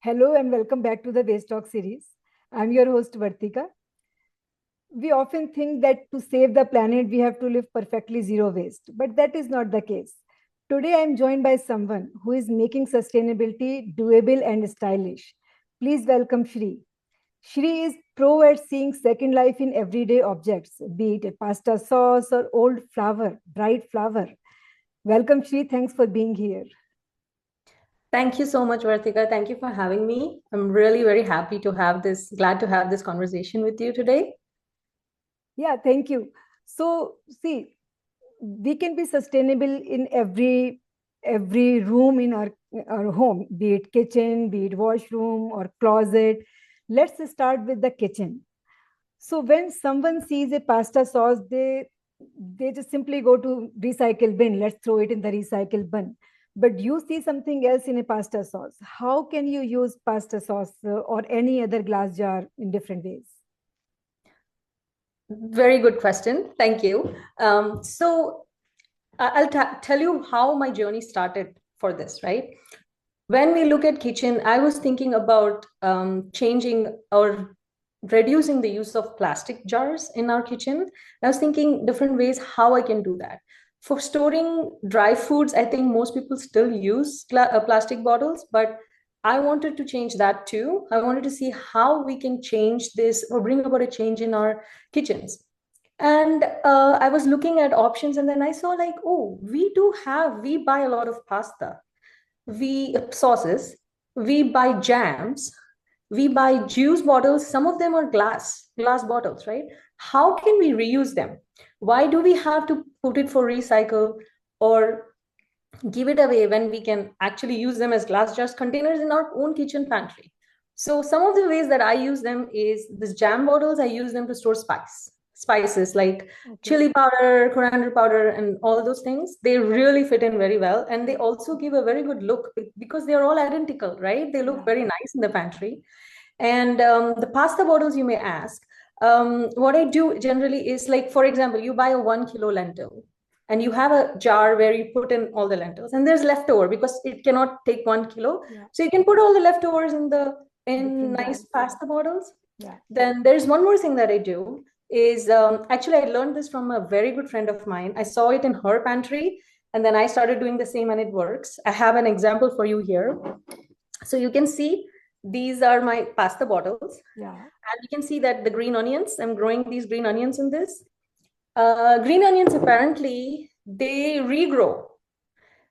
Hello and welcome back to the Waste Talk series. I'm your host Vartika. We often think that to save the planet we have to live perfectly zero waste, but that is not the case. Today I'm joined by someone who is making sustainability doable and stylish. Please welcome Shree. Shree is pro at seeing second life in everyday objects, be it a pasta sauce or old flower, bright flower. Welcome Shree, thanks for being here. Thank you so much, Vartika. Thank you for having me. I'm really very happy to have this, glad to have this conversation with you today. Yeah, thank you. So, see, we can be sustainable in every room in our home, be it kitchen, be it washroom or closet. Let's start with the kitchen. So when someone sees a pasta sauce, they just simply go to recycle bin. Let's throw it in the recycle bin. But you see something else in a pasta sauce. How can you use pasta sauce or any other glass jar in different ways? Very good question. Thank you. I'll tell you how my journey started for this, right? When we look at kitchen, I was thinking about changing or reducing the use of plastic jars in our kitchen. I was thinking different ways how I can do that. For storing dry foods, I think most people still use plastic bottles, but I wanted to change that too. I wanted to see how we can change this or bring about a change in our kitchens. And I was looking at options, and then I saw like, oh, we buy a lot of pasta, we sauces, we buy jams, we buy juice bottles. Some of them are glass bottles, right? How can we reuse them? Why do we have to put it for recycle or give it away when we can actually use them as glass jars containers in our own kitchen pantry? So some of the ways that I use them is this jam bottles. I use them to store spices like Okay. chili powder, coriander powder, and all those things. They really fit in very well, and they also give a very good look because they are all identical, right? They look Yeah. very nice in the pantry. And the pasta bottles, you may ask, what I do generally is like, for example, you buy a 1 kilo lentil and you have a jar where you put in all the lentils and there's leftover because it cannot take 1 kilo. Yeah. So you can put all the leftovers in Different nice jars. Yeah. pasta bottles. Yeah. Then there's one more thing that I do is actually I learned this from a very good friend of mine. I saw it in her pantry and then I started doing the same and it works. I have an example for you here. So you can see these are my pasta bottles. Yeah. And you can see that the green onions, I'm growing these green onions in this. Green onions, apparently, they regrow.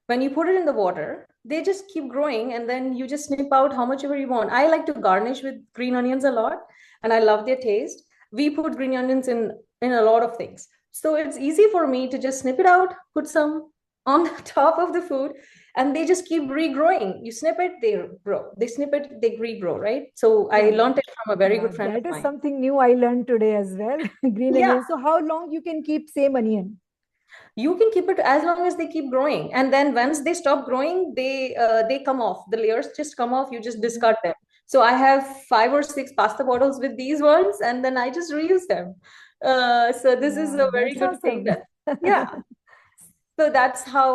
When you put it in the water, they just keep growing and then you just snip out how much ever you want. I like to garnish with green onions a lot and I love their taste. We put green onions in a lot of things. So it's easy for me to just snip it out, put some on the top of the food, and they just keep regrowing. You snip it, they grow. They snip it, they regrow, right? So I Yeah. learned it from a very Yeah. good friend of That is mine. something new I learned today as well. Green Yeah, onion. So how long you can keep same onion? you can keep it as long as they keep growing, and then once they stop growing, they come off. The layers just come off. You just Mhm. discard them. So I have 5 or 6 pasta bottles with these ones, and then I just reuse them. So this is Yeah, a very that's good thing. awesome. That yeah. So that's how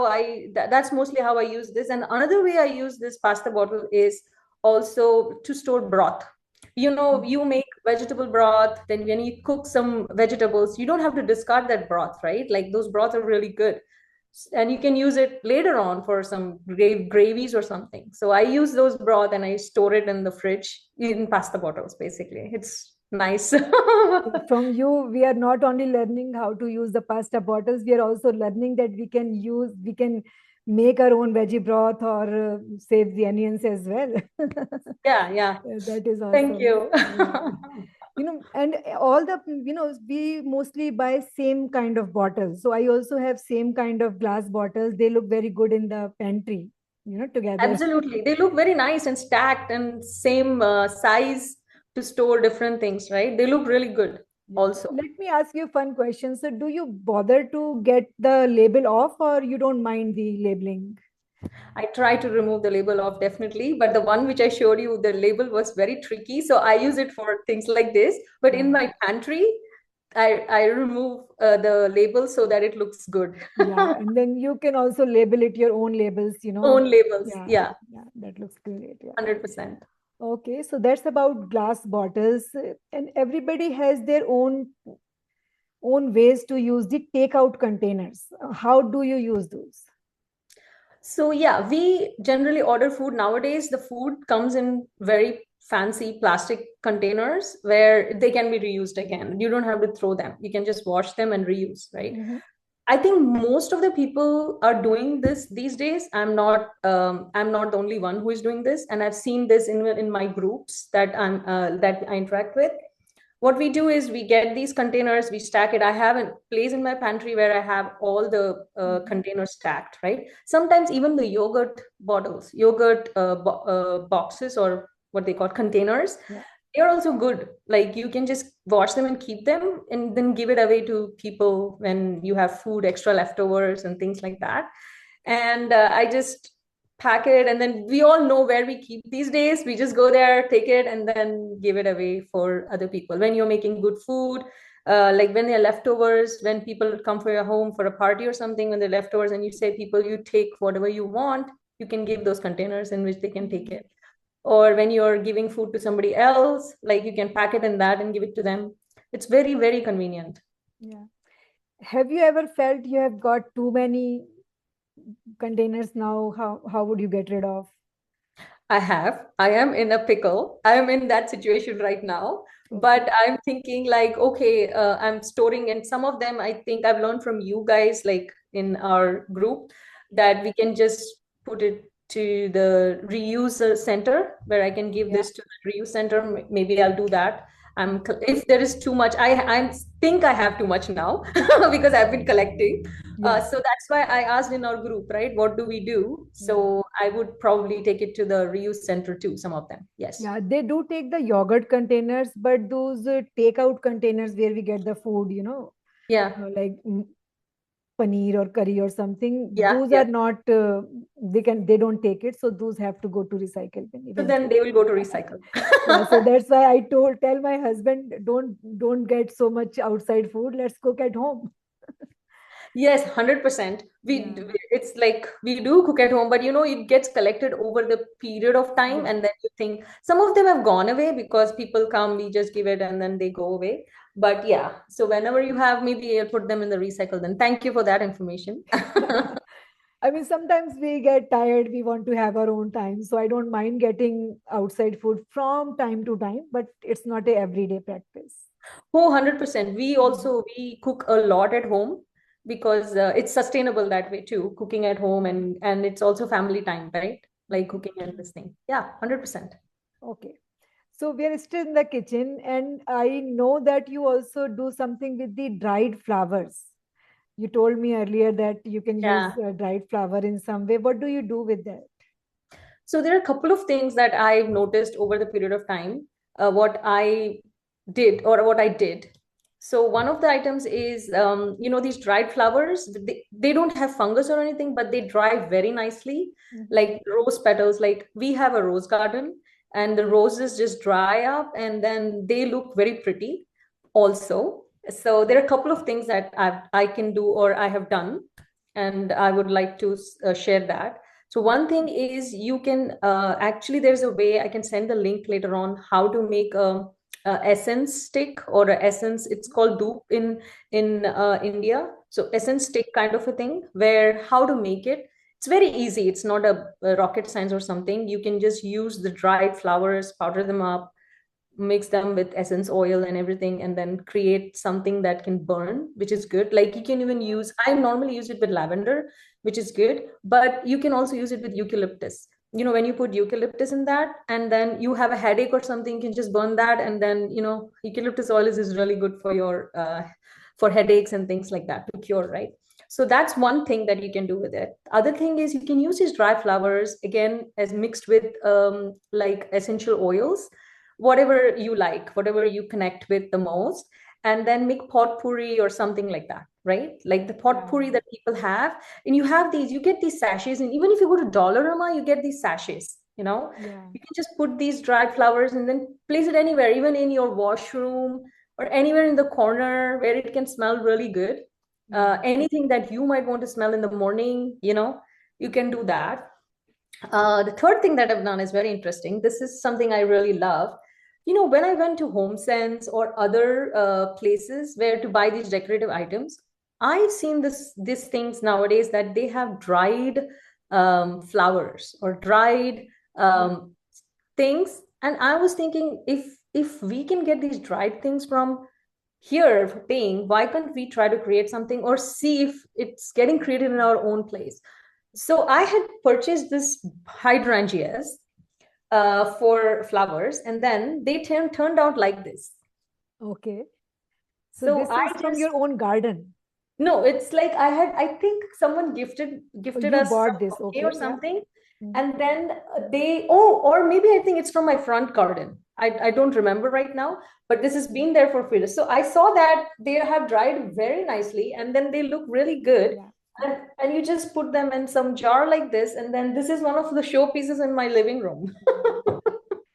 that's mostly how I use this. And another way I use this pasta bottle is also to store broth. You know, you make vegetable broth, then when you cook some vegetables, you don't have to discard that broth, right? Like those broths are really good. And you can use it later on for some gravies or something. So I use those broth and I store it in the fridge in pasta bottles, basically. It's nice. From you, we are not only learning how to use the pasta bottles, we are also learning that we can make our own veggie broth or save the onions as well. Yeah, yeah. That is Thank awesome. you. Yeah. And all we mostly buy same kind of bottles. So I also have same kind of glass bottles. They look very good in the pantry, together. Absolutely. They look very nice and stacked and same size to store different things, right? They look really good Yeah. also. Let me ask you a fun question. So do you bother to get the label off or you don't mind the labeling? I try to remove the label off definitely, but the one which I showed you, the label was very tricky. So I use it for things like this. But in Yeah. my pantry, I remove the label so that it looks good. Yeah. And then you can also label it your own labels. Own labels. Yeah. Yeah, Yeah. That looks great. Yeah. 100%. Okay, so that's about glass bottles, and everybody has their own ways to use the takeout containers. How do you use those? So yeah, we generally order food nowadays. The food comes in very fancy plastic containers where they can be reused again. You don't have to throw them. You can just wash them and reuse, right? Mm-hmm. I think most of the people are doing this these days. I'm not the only one who is doing this, and I've seen this in my groups that I interact with. What we do is we get these containers, we stack it. I have a place in my pantry where I have all the Mm-hmm. containers stacked, right? Sometimes even the yogurt bottles, boxes, or what they call containers, Yeah. they're also good. Like you can just wash them and keep them and then give it away to people when you have food extra leftovers and things like that. And I just pack it, and then we all know where we keep these days. We just go there, take it, and then give it away for other people. When you're making good food, like when they're leftovers, when people come for your home for a party or something, when they're leftovers, and you say people, you take whatever you want, you can give those containers in which they can take Mhm. it. Or when you're giving food to somebody else, like you can pack it in that and give it to them. It's very, very convenient. Yeah. Have you ever felt you have got too many containers now? How would you get rid of? I have. I am in a pickle. I am in that situation right now. Okay. But I'm thinking like, okay, I'm storing, and some of them I think I've learned from you guys, like in our group, that we can just put it to the reuse center where I can give Yeah. this to the reuse center. Maybe I'll do that. If there is too much, I think I have too much now because I've been collecting. Yeah. So that's why I asked in our group, right? What do we do? Yeah. So I would probably take it to the reuse center too, some of them. Yes. Yeah, they do take the yogurt containers, but those takeout containers where we get the food, Yeah. like paneer or curry or something, Yeah. those Yeah. are not, they don't take it. So those have to go to recycle bin So then eventually. they will go to recycle. Yeah, so that's why I tell my husband, don't get so much outside food. Let's cook at home. Yes, 100%. Yeah. It's like we do cook at home, but it gets collected over the period of time, Yeah. and then you think some of them have gone away because people come, we just give it, and then they go away. But yeah, so whenever you have, maybe I'll put them in the recycle. Then thank you for that information. I mean, sometimes we get tired, we want to have our own time. So I don't mind getting outside food from time to time, but it's not a everyday practice. Oh, 100%. We Mhm. also we cook a lot at home because it's sustainable that way too, cooking at home, and it's also family time, right? Like Mhm. cooking and this thing. Yeah, 100%. Okay. So we are still in the kitchen, and I know that you also do something with the dried flowers. You told me earlier that you can use Yeah. dried flower in some way. What do you do with that? So there are a couple of things that I've noticed over the period of time, what I did or what I did. So one of the items is, these dried flowers, they don't have fungus or anything, but they dry very nicely, Mhm. like rose petals. Like we have a rose garden, and the roses just dry up and then they look very pretty also. So there are a couple of things that I can do or I have done, and I would like to share that. So one thing is you can actually, there's a way I can send the link later on how to make a essence stick or a essence. It's called dupe in India. So essence stick kind of a thing, where how to make it. It's very easy. It's not a rocket science or something. You can just use the dried flowers, powder them up, mix them with essence oil and everything, and then create something that can burn, which is good. Like you can even use, I normally use it with lavender, which is good, but you can also use it with eucalyptus. When you put eucalyptus in that and then you have a headache or something, you can just burn that, and then eucalyptus oil is really good for your for headaches and things like that, to cure, right? So that's one thing that you can do with it. Other thing is you can use these dry flowers again as mixed with like essential oils, whatever you like, whatever you connect with the most, and then make potpourri or something like that, right? Like the Yeah. potpourri that people have. And you get these sachets, and even if you go to Dollarama, you get these sachets. Yeah. You can just put these dried flowers and then place it anywhere, even in your washroom or anywhere in the corner where it can smell really good. Yeah. Anything that you might want to smell in the morning, you can do that. The third thing that I've done is very interesting. This is something I really love. When I went to Home Sense or other places where to buy these decorative items, I've seen these things nowadays that they have dried flowers or dried Yeah. things. And I was thinking, if we can get these dried things from here for paying, why can't we try to create something or see if it's getting created in our own place? So I had purchased this hydrangeas for flowers, and then they turned out like this. Okay. So So this I is from just your own garden. no, it's like I think someone Oh, gifted you us bought some this. bouquet or Okay. Yeah. something, Mhm. and then or maybe I think it's from my front garden. I don't remember right now, but this has been there for 3 years. So I saw that they have dried very nicely, and then they look really good. Yeah. And you just put them in some jar like this, and then this is one of the showpieces in my living room.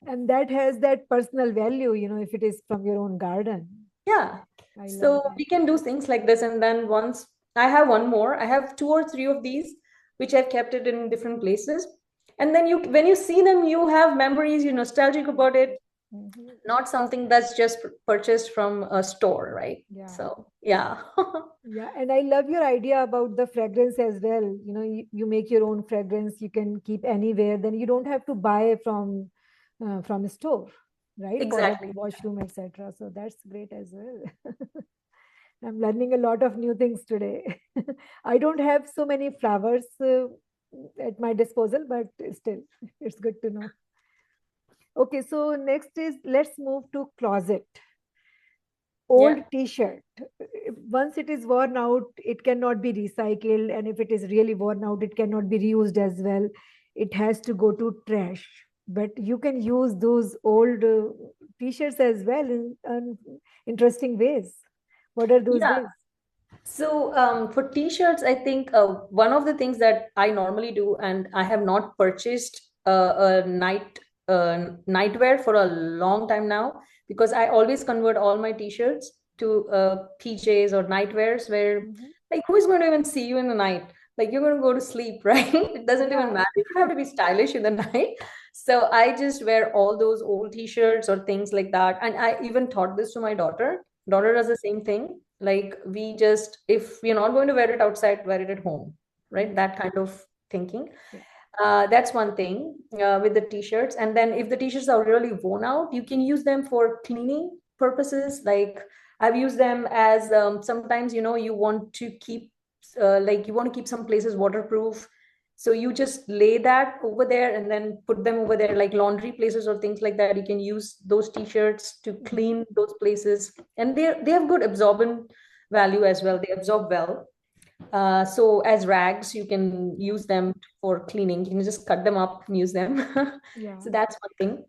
And that has that personal value, if it is from your own garden. Yeah. I love So that. we can do things like this. And then once I have one more, I have two or three of these, which I've kept it in different places. And then when you see them, you have memories, you're nostalgic about it, Mhm. not something that's just purchased from a store, right? Yeah. So yeah. Yeah. And I love your idea about the fragrance as well. You make your own fragrance, you can keep anywhere, then you don't have to buy from a store, right? For a Exactly. washroom, etc. So that's great as well. I'm learning a lot of new things today. I don't have so many flowers at my disposal, but still, it's good to know. Okay, so next is let's move to closet. Old Yeah. t-shirt. Once it is worn out, it cannot be recycled, and if it is really worn out, it cannot be reused as well. It has to go to trash. But you can use those old t-shirts as well in interesting ways. What are those Yeah. ways? So for t-shirts, I think one of the things that I normally do, and I have not purchased a nightwear for a long time now, because I always convert all my t-shirts to PJs or nightwears where, Mhm. like, who is going to even see you in the night? Like, you're going to go to sleep, right? It doesn't even Yeah. matter. You don't have to be stylish in the night. So I just wear all those old t-shirts or things like that. And I even taught this to my daughter. Daughter does the same thing. Like, we just, if we're not going to wear it outside, wear it at home, right? Mhm. That kind of thinking. Yeah. That's one thing with the t-shirts. And then if the t-shirts are really worn out, you can use them for cleaning purposes. Like, I've used them as sometimes, you want to keep like, you want to keep some places waterproof. So you just lay that over there and then put them over there, like laundry places or things like that. You can use those t-shirts to Mhm. clean those places, and they have good absorbent value as well. They absorb well. So as rags, you can use them for cleaning. You can just cut them up and use them. Yeah. So that's one thing.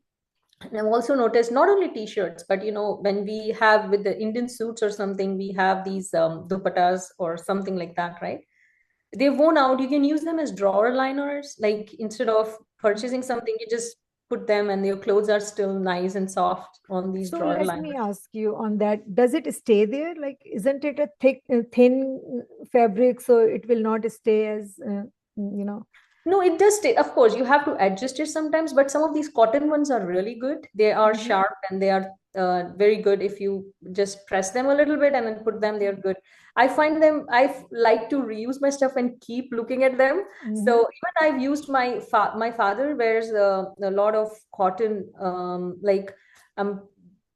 And I've also noticed not only t-shirts, but when we have with the Indian suits or something, we have these dupattas or something like that, right? They've worn out. You can use them as drawer liners. Like, instead of purchasing something, you just put them and your clothes are still nice and soft on these So drawer let me liners. ask you on that. Does it stay there? Like, isn't it a thin fabric, so it will not stay as, you know? No, it does stay. Of course, you have to adjust it sometimes, but some of these cotton ones are really good. They are Mhm. sharp and they are very good. If you just press them a little bit and then put them, they're good. I find them, like to reuse my stuff and keep looking at them. Mhm. So even I've used my father wears a lot of cotton, like, um,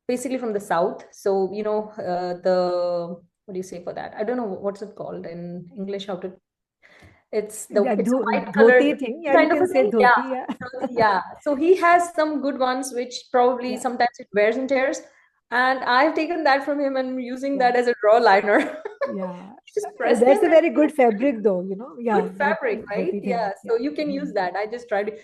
basically from the south. So, what do you say for that? I don't know what's it called in English, how to Yeah, it's a white dhoti colored thing. Yeah, you kind of can a say thing. Yeah. dhoti. Yeah. So, yeah. So he has some good ones, which probably Yeah. sometimes it wears and tears. And I've taken that from him and using Yeah. that as a draw liner. Yeah. Just press them That's a and very good fabric, though. Yeah, good that fabric, right? dhoti Yeah. thing. So Yeah. you can use Mhm. that. I just tried it.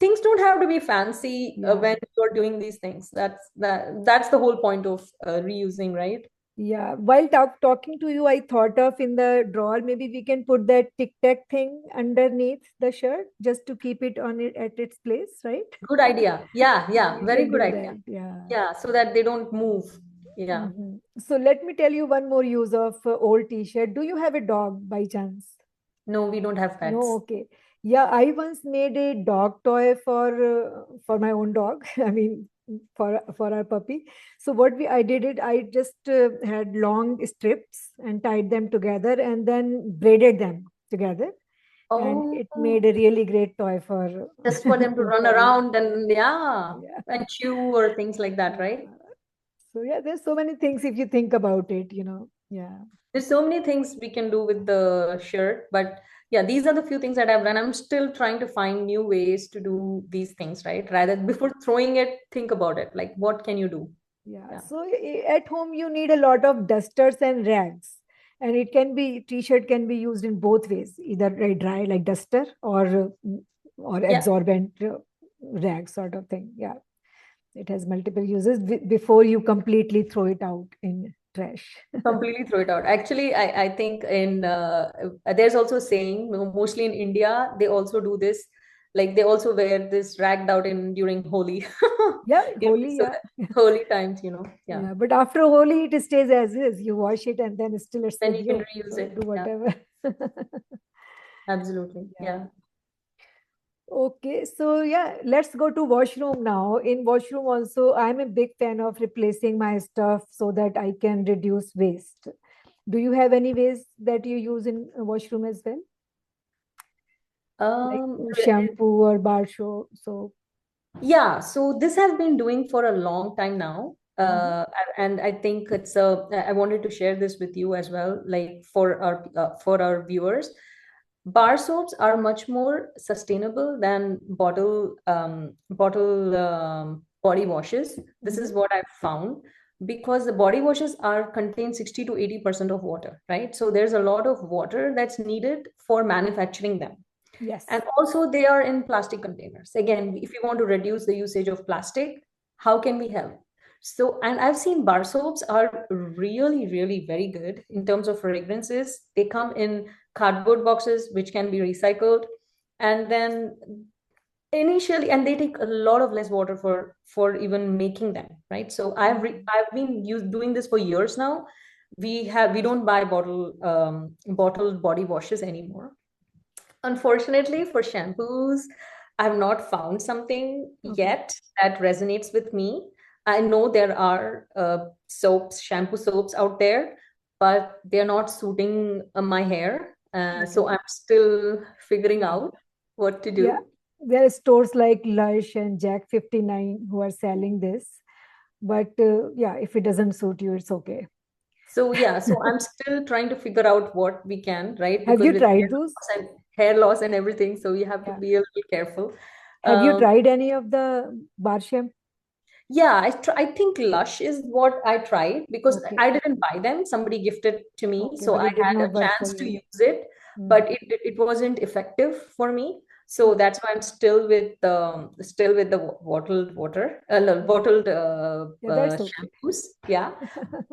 Things don't have to be fancy Yeah. when you're doing these things. That's the whole point of reusing, right? Yeah. While talking to you, I thought of in the drawer, maybe we can put that tic tac thing underneath the shirt just to keep it on it at its place, right? Good idea. Yeah, yeah. We Very can good do idea. that. Yeah. Yeah. So that they don't move. Yeah. So let me tell you one more use of old t-shirt. Do you have a dog by chance? No, we don't have No, pets. okay. Yeah, I once made a dog toy for my own dog. I mean, for our puppy. So what we I did it. I just had long strips and tied them together and then braided them together, and Oh, it made a really great toy for just for them to run for around and yeah, yeah. and chew or things like that, right? Yeah. So yeah, there's so many things if you think about it. Yeah, There's so many things we can do with the shirt, but yeah, these are the few things that I've done. I'm still trying to find new ways to do these things, right? Rather before throwing it, think about it. Like, what can you do? yeah. Yeah. So at home you need a lot of dusters and rags, and it can be t-shirt can be used in both ways, either a dry like duster or Yeah, absorbent rag sort of thing. Yeah, it has multiple uses before you completely throw it out in trash. completely throw it out. Actually, I think there's also a saying, mostly in India, they also do this. Like they also wear this ragged out in during Holi, Yeah, holy. so Yeah, that holy times, yeah. yeah. But after Holi, it stays as is. You wash it and then still it's Then with you can you. reuse So it. do Yeah, whatever. absolutely. Yeah. Yeah. Okay, so yeah, let's go to washroom now. In washroom also, I'm a big fan of replacing my stuff so that I can reduce waste. Do you have any ways that you use in washroom as well? Like Um, shampoo or bar soap? Yeah, so this I've been doing for a long time now. Mhm. And I think I wanted to share this with you as well, like for our viewers. Bar soaps are much more sustainable than bottle body washes. This is Mhm. what I've found because the body washes are contain 60 to 80% of water, right? So there's a lot of water that's needed for manufacturing them. And Yes. also, they are in plastic containers. Again, if you want to reduce the usage of plastic, how can we help? So, and I've seen bar soaps are really, really very good in terms of fragrances. They come in cardboard boxes, which can be recycled. And then initially, and they take a lot of less water for even making them, right? So Mhm. I've been doing this for years now. We don't buy bottled body washes anymore. Unfortunately, for shampoos, I've not found something Okay. yet that resonates with me. I know there are shampoo soaps out there, but they're not suiting my hair. So Okay. I'm still figuring Yeah. out what to Yeah. do. There are stores like Lush and Jack 59 who are selling this. But yeah, if it doesn't suit you, it's okay. So yeah, so I'm still trying to figure out what we can, right? Have Because you with tried those? hair loss and everything, so you have to Yeah. be a little careful. Have you Um, tried any of the bar shampoo? Yeah, I think Lush is what I tried because Okay. I didn't buy them. Somebody gifted to me, Okay. so But I it did had not a work for chance to you. use it, Hmm. but it wasn't effective for me. So Okay. that's why I'm still with the bottled water, no, Yeah. bottled Yeah, that's okay. shampoos. Yeah,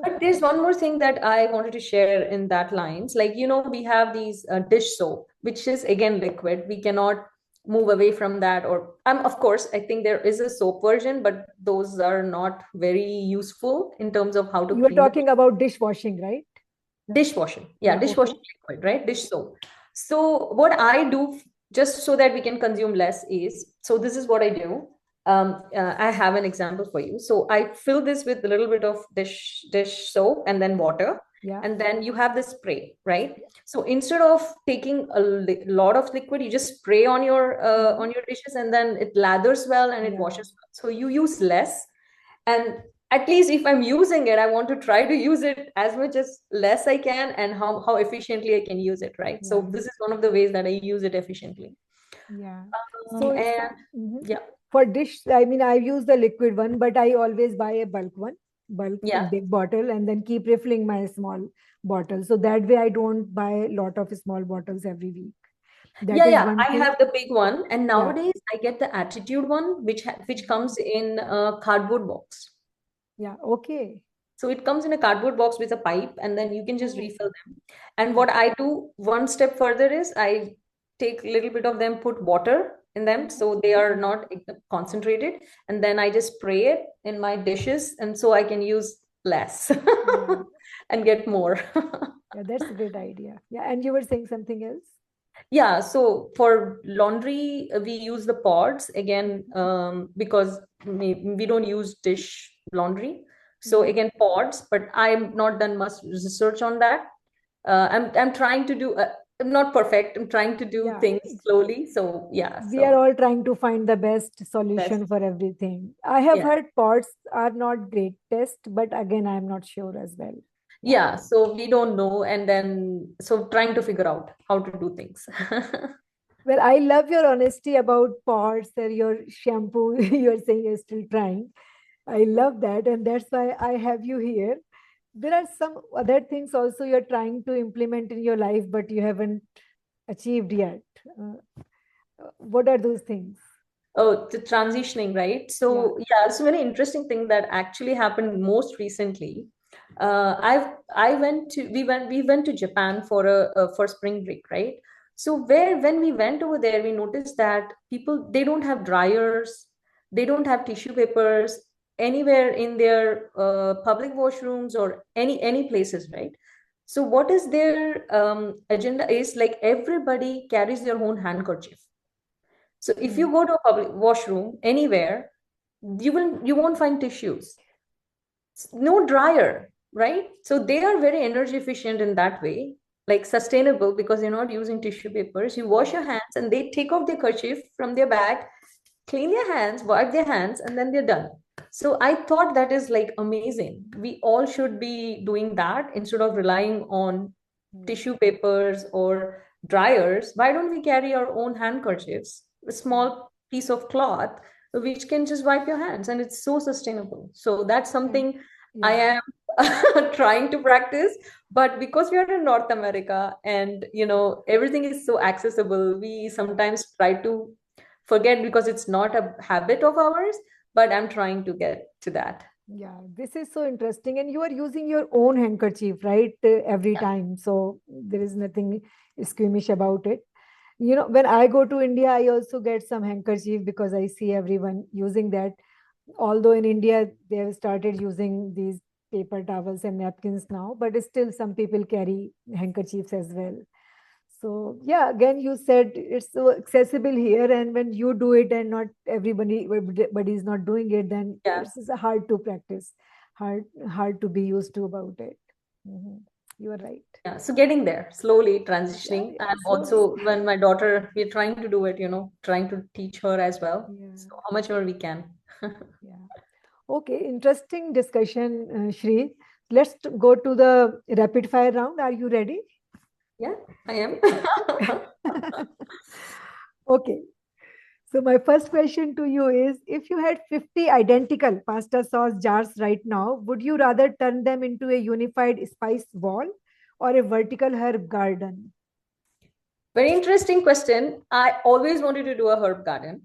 but there's one more thing that I wanted to share in that lines. Like, we have these dish soap, which is again liquid. We cannot move away from that. Or, of course, I think there is a soap version, but those are not very useful in terms of how to You were clean the talking about dishwashing, right? dishwashing. Yeah, Yeah. Okay. dishwashing liquid, right? Dish soap. So what I do just so that we can consume less is, so this is what I do. I have an example for you. So I fill this with a little bit of dish soap and then water, Yeah. and then you have the spray, right? Yeah. So instead of taking a lot of liquid, you just spray Mhm. on your dishes, and then it lathers well and it Yeah. washes well. So you use less, and at least if I'm using it, I want to try to use it as much as less I can, and how efficiently I can use it, right? So Yeah. this is one of the ways that I use it efficiently. Yeah. So And mhm. yeah, For dish, I mean, I use the liquid one, but I always buy a bulk one, bulk yeah, big bottle, and then keep refilling my small bottle. So that way I don't buy a lot of small bottles every week. That yeah, is yeah, one I thing. have the big one, and Yeah. nowadays I get the attitude one, which comes in a cardboard box. Yeah. Okay. So it comes in a cardboard box with a pipe, and then you can just Oh, refill them. And what okay. I do one step further is I take a little bit of them, put water in them Mhm. so they are not concentrated, and then I just spray it in my dishes, and so I can use less Yeah. and get more. Yeah. That's a great idea. Yeah. And you were saying something else? Yeah, so for laundry, we use the pods again, because we don't use dish laundry. So Mhm. again, pods, but I'm not done much research on that. I'm trying to do. I'm not perfect. I'm trying to do Yeah, things slowly. So yeah, we are so all trying to find the best best. solution for everything. I have Yeah, heard pots are not great test, but again, I'm not sure as well. Yeah. yeah. So we don't know, and then so trying to figure out how to do things. Well, I love your honesty about pots or your shampoo. You're saying you're still trying. I love that. And that's why I have you here. There are some other things also you're trying to implement in your life, but you haven't achieved yet. What are those things? Oh, the transitioning, right? Yeah. So yeah, it's a very interesting thing that actually happened most recently. I went to we went to Japan for a for spring break, right? So where when we went over there, we noticed that people they don't have dryers, they don't have tissue papers anywhere in their public washrooms or any places, right? So what is their agenda is like everybody carries their own handkerchief. So if Mm. you go to a public washroom anywhere, you won't find tissues. No dryer, right? So they are very energy efficient in that way, like sustainable because you're not using tissue papers. You wash Yeah. your hands and they take off their kerchief from their bag, clean their hands, wipe their hands, and then they're done. So I thought that is like amazing. We all should be doing that instead of relying on Mm. tissue papers or dryers. Why don't we carry our own handkerchiefs, a Mm. small piece of cloth, which can just wipe your hands, and it's so sustainable. So that's And something I yeah. am trying to practice. But because we are in North America and everything is so accessible, we sometimes try to forget because it's not a habit of ours, but I'm trying to get to that. Yeah, this is so interesting. And you are using your own handkerchief, right? Every Yeah. time. So there is nothing squeamish about it. When I go to India, I also get some handkerchief because I see everyone using that. Although in India, they have started using these paper towels and napkins now, but still some people carry handkerchiefs as well. So yeah, again, you said it's so accessible here, and when you do it and not everybody is not doing it, then Yeah. it's hard to practice, hard to be used to about it. Mhm. You are right. Yeah. So getting there, slowly Yeah, transitioning. yeah, And slowly. also when my daughter, we're trying to do it, trying to teach her as well. Yeah, So how much ever we can. yeah. Okay, interesting discussion, Shri. Let's go to the rapid fire round. Are you ready? Yeah, I am. Okay. So my first question to you is, if you had 50 identical pasta sauce jars right now, would you rather turn them into a unified spice wall or a vertical herb garden? Very interesting question. I always wanted to do a herb garden.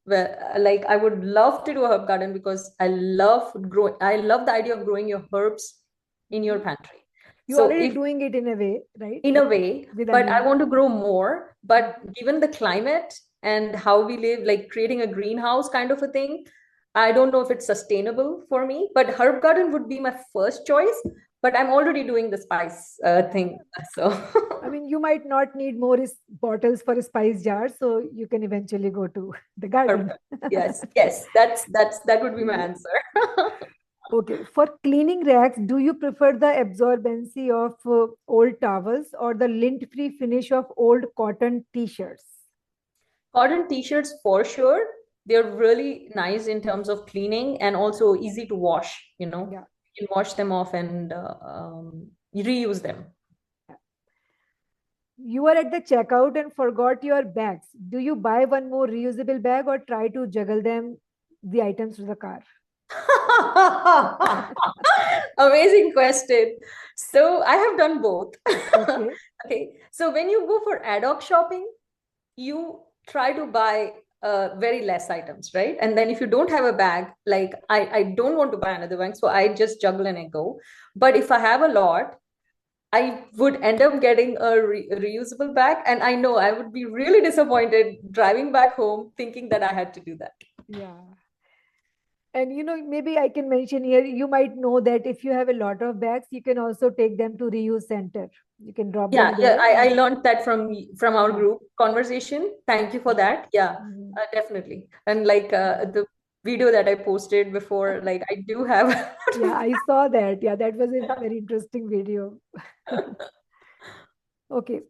Well, like I would love to do a herb garden because I love the idea of growing your herbs in your Mhm. pantry. You're So already if doing it in a way, right? in a way, With but I onion. want to grow more. Mhm. But given the climate and how we live, like creating a greenhouse kind of a thing, I don't know if it's sustainable for me. But herb garden would be my first choice. But I'm already doing the spice Yeah. thing. So I mean, you might not need more bottles for spice jars, so you can eventually go to the herb garden. garden. Yes, yes, that would be my answer. Okay, for cleaning racks, do you prefer the absorbency of old towels or the lint-free finish of old cotton t-shirts? Cotton t-shirts for sure. They're really nice in terms of cleaning and also easy to wash. Yeah. You can wash them off and reuse them. You are at the checkout and forgot your bags. Do you buy one more reusable bag or try to juggle the items to the car? Amazing question. So I have done both. Okay. Okay. So when you go for ad hoc shopping, you try to buy very less items, right? And then if you don't have a bag, like I don't want to buy another bag, so I just juggle and I go. But if I have a lot, I would end up getting a reusable bag, and I know I would be really disappointed driving back home thinking that I had to do that. Yeah. And maybe I can mention here, you might know that if you have a lot of bags, you can also take them to reuse center. You can drop Yeah, them yeah, there I and learned that from our yeah. group conversation. Thank you for that. Yeah, Mhm. definitely. And like the video that I posted before, like I do have. Yeah, I saw that. Yeah, that was a very interesting video. Okay.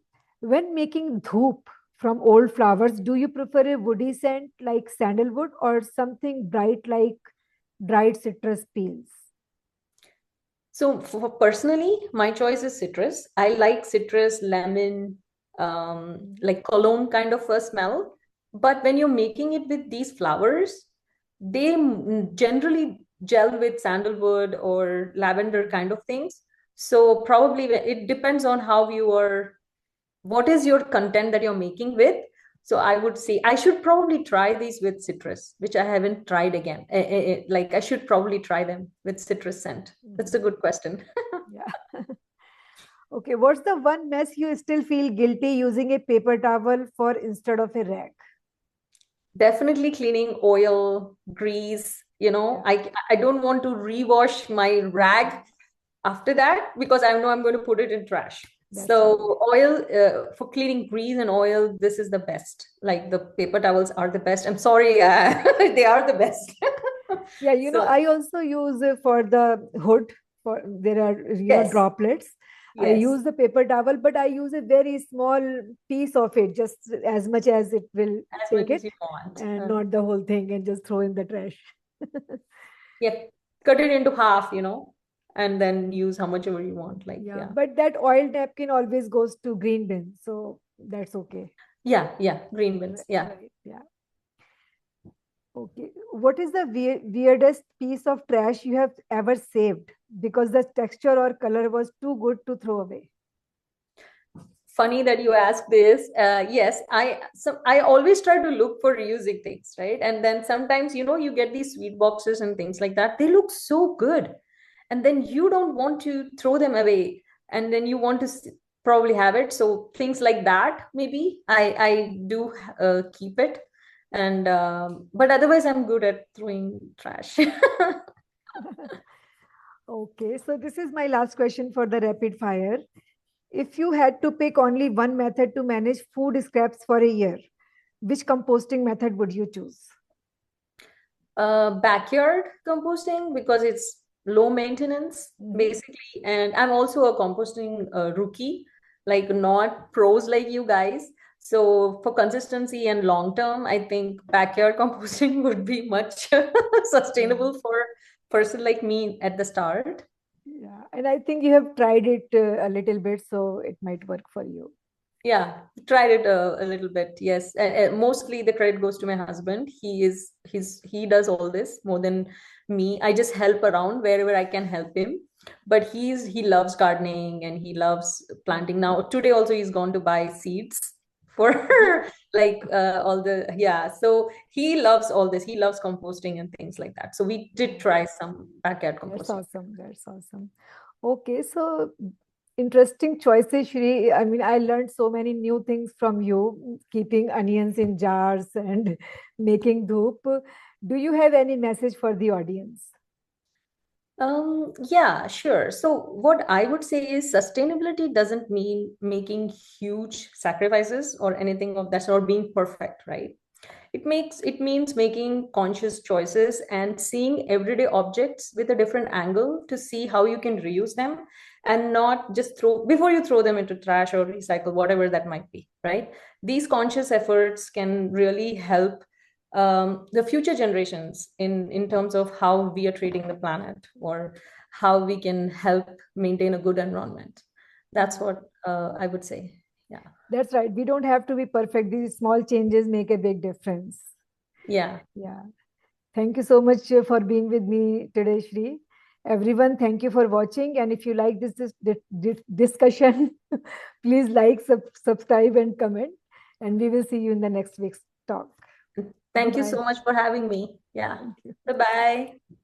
When making dhoop from old flowers, do you prefer a woody scent like sandalwood or something bright like dried citrus peels? So for personally, my choice is citrus. I like citrus, lemon, Mhm. like cologne kind of a smell. But when you're making it with these flowers, they generally gel with sandalwood or lavender kind of things. So probably it depends on how you are, what is your content that you're making with. So I would say I should probably try these with citrus, which I haven't tried again. Like I should probably try them with citrus scent. That's a Mhm. good question. Yeah. Okay. What's the one mess you still feel guilty using a paper towel for instead of a rag? Definitely cleaning oil, grease. Yeah, I don't want to rewash my rag after that because I know I'm going to put it in trash. that's right. So oil for cleaning grease and oil, this is the best. Like the paper towels are the best. I'm sorry, they are the best. Yeah, So I also use for the hood, for there are, yes, droplets. I yes, use the paper towel, but I use a very small piece of it, just as much as it will as take much as it, you want. and not the whole thing and just throw in the trash. Yeah, cut it into half, and then use how much ever you want. Like, Yeah, yeah, but that oil napkin always goes to green bin, so that's okay. yeah, yeah, green bins. Yeah. Right. Yeah. Okay. What is the weirdest piece of trash you have ever saved because the texture or color was too good to throw away? Funny that you ask this. Yes, I always try to look for reusing things, right? And then sometimes you get these sweet boxes and things like that. They look so good, and then you don't want to throw them away, and then you want to probably have it. So things like that, maybe I do keep it, and but otherwise I'm good at throwing trash. Okay, so this is my last question for the rapid fire. If you had to pick only one method to manage food scraps for a year, which composting method would you choose? Backyard composting because it's low maintenance Mhm. basically, and I'm also a composting rookie, like not pros like you guys. So for consistency and long term, I think backyard composting would be much Yeah. sustainable for person like me at the start. Yeah, and I think you have tried it a little bit, so it might work for you. Yeah, tried it a little bit. Yes, mostly the credit goes to my husband. He does all this more than me. I just help around wherever I can help him. But he loves gardening and he loves planting. Now today also he's gone to buy seeds for like all the yeah. So he loves all this. He loves composting and things like that. So we did try some backyard That's composting. awesome. That's awesome. Okay, so interesting choices, Shri. I mean, I learned so many new things from you, keeping onions in jars and making dhoop. Do you have any message for the audience? Yeah, sure. So what I would say is sustainability doesn't mean making huge sacrifices or anything of that's not being perfect, right? It means making conscious choices and seeing everyday objects with a different angle to see how you can reuse them and not just throw before you throw them into trash or recycle, whatever that might be, right? These conscious efforts can really help the future generations in terms of how we are treating the planet or how we can help maintain a good environment. That's Yeah, what I would say. Yeah. that's right. We don't have to be perfect. These small changes make a big difference. Yeah. Yeah. Thank you so much for being with me today, Shri. Everyone, thank you for watching. And if you like this discussion, please like, subscribe, and comment. And we will see you in the next week's talk. Bye Thank you bye. so much for having me. Yeah. Thank you. Bye bye.